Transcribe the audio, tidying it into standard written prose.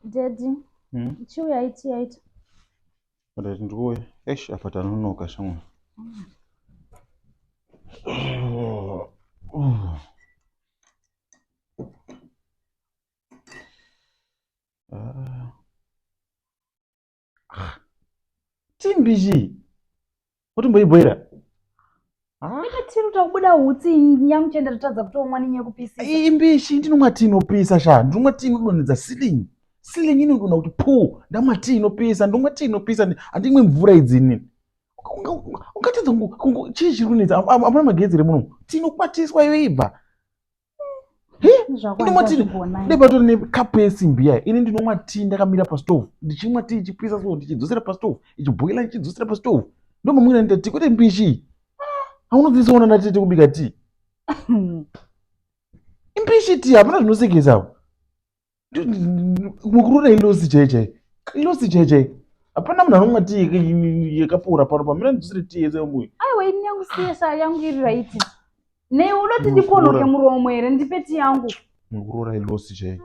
Daddy. Chiuya iti. But ndikuwe apata nonoka shamwe. Timbishi. Utimboibwera. Tiruta kubuda utsi yangu chenda tatadza kutomwa ninye kupisisa. Imbishi ndinomwati inopisa sha. Ndomwati inodonedza ceiling. Ceiling inodona kuti po ndamwati inopisa, ndomwati inopisa andimwe mvura idzini. Ungatedza chii chiri kunetsa apana magetsi remuno. Tinokwatiswa yoibva. Ndepatori nekapu yesimbi yayi ini ndinomwa tii ndakamira pastove ndichimwa tii ichipisa so ndichidzosera pastove ichibhoila ichidzosera pastove ndomamwira ndita tii kwete mbishi haunodzisoona natete kubika tii imbishi tii hapana zvinosekesawo mukurura ilosi chaichai hapana munhu anomwa tii yakapfuura pano pamira ndidzosere tii yese muyo aiwa ini yangu siyesa yangu iri raiti ne unoti ndiponoke muromo here ndipe tii yangu mukurura ilosi chai